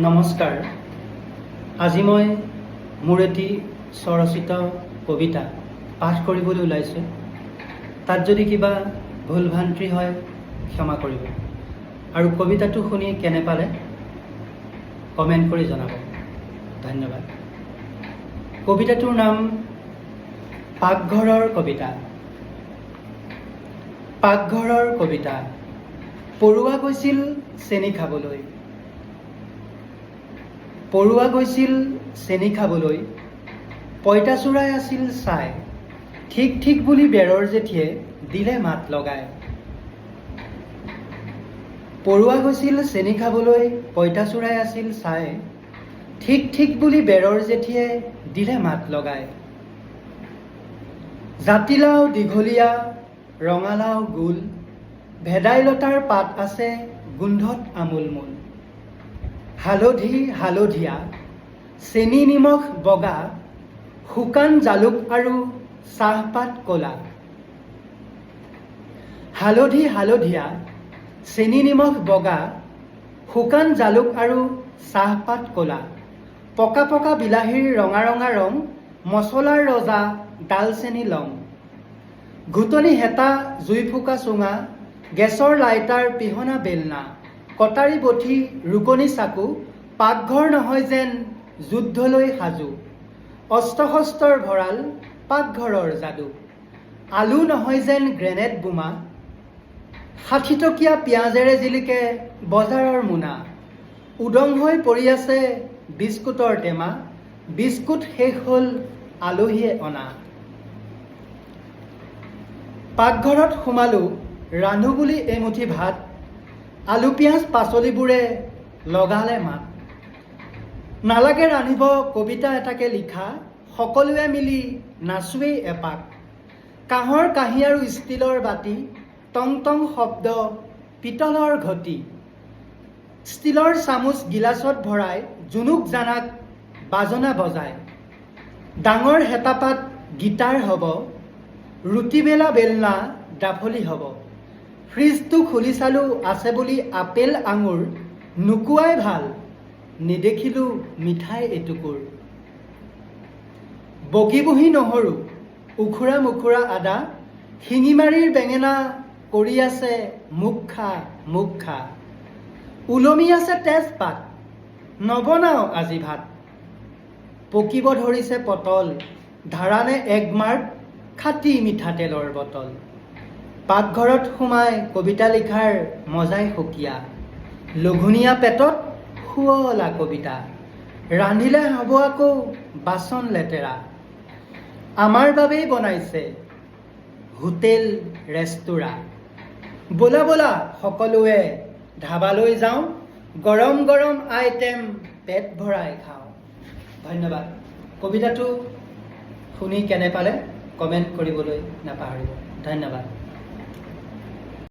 নমস্কাৰ। আজি মই মোৰ এটি স্বৰচিত কবিতা পাঠ কৰিবলৈ ওলাইছোঁ। তাত যদি কিবা ভুল ভ্ৰান্তি হয় ক্ষমা কৰিব, আৰু কবিতাটো শুনি কেনে পালে কমেণ্ট কৰি জনাব। ধন্যবাদ। কবিতাটোৰ নাম পাকঘৰৰ কবিতা। পাকঘৰৰ কবিতা। পৰুৱা গৈছিল চেনি খাবলৈ, পৰুৱা গৈছিল চেনি খাবলৈ, পঁইতাচোৰাই আছিল চাই, ঠিক ঠিক বুলি বেৰৰ জেঠিয়ে দিলে মাত লগাই। পৰুৱা গৈছিল চেনি খাবলৈ, পঁইতাচোৰাই আছিল চাই, ঠিক ঠিক বুলি বেৰৰ জেঠিয়ে দিলে মাত লগাই। জাতিলাও দীঘলীয়া, ৰঙালাও গোল, ভেদাইলতাৰ পাত আছে গোন্ধত আমোলমোল। হালধি হালধীয়া, চেনি নিমখ বগা, শুকান জালুক আৰু চাহপাত ক'লা। হালধি হালধীয়া, চেনি নিমখ বগা, শুকান জালুক আৰু চাহপাত ক'লা। পকা পকা বিলাহীৰ ৰঙা ৰঙা ৰং, মছলাৰ ৰজা ডালচেনি লং। ঘুটনি হেতা জুই ফুকা চুঙা, গেছৰ লাইটাৰ পিহনা বেলনা, কটাৰী বঠি ৰুকনি চাকু, পাকঘৰ নহয় যেন যুদ্ধলৈ সাজু। অস্ত্ৰ শস্ত্ৰৰ ভঁৰাল পাকঘৰৰ যাদু, আলু নহয় যেন গ্ৰেনেড বোমা, ৬০ টকীয়া পিঁয়াজেৰে জিলিকে বজাৰৰ মোনা। উদং হৈ পৰি আছে বিস্কুটৰ টেমা, বিস্কুট শেষ হ'ল আলহীয়ে অনা। পাকঘৰত সোমালোঁ ৰান্ধো বুলি এমুঠি ভাত, আলু পিঁয়াজ পাচলিবোৰে লগালে মাত। নালাগে ৰান্ধিব কবিতা এটাকে লিখা, সকলোৱে মিলি নাচোৱেই এপাক। কাঁহৰ কাঁহী আৰু ষ্টীলৰ বাতি, টং টং শব্দ পিতলৰ ঘটি। ষ্টীলৰ চামুচ গিলাচত ভৰাই জুনুক জানাক বাজনা বজায়। ডাঙৰ হেতাপাত গীটাৰ হ'ব, ৰুটিবেলা বেলনা ডাফলি হ'ব। ফ্ৰিজটো খুলি চালোঁ আছে বুলি আপেল আঙুৰ, নোকোৱাই ভাল নেদেখিলোঁ মিঠাই এটুকুৰ। বগীবুঢ়ী নহৰু, উখুৰা মুখুৰা আদা, শিঙিমাৰীৰ বেঙেনা কৰি আছে মুখ খা মুখ খা। ওলমি আছে তেজপাত, নবনাও আজি ভাত। পকিব ধৰিছে পটল, ধাৰানে এগমাৰ্ক খাটি মিঠাতেলৰ বটল। পাকঘৰত সোমাই কবিতা লিখাৰ মজাই সুকীয়া, লঘুণীয়া পেটত শুৱলা কবিতা। ৰান্ধিলে হ'ব আকৌ বাচন লেতেৰা, আমাৰ বাবেই বনাইছে হোটেল ৰেস্তোৰাঁ। ব'লা ব'লা সকলোৱে ধাবালৈ যাওঁ, গৰম গৰম আইটেম পেট ভৰাই খাওঁ। ধন্যবাদ। কবিতাটো শুনি কেনে পালে কমেণ্ট কৰিবলৈ নাপাহৰিব। ধন্যবাদ।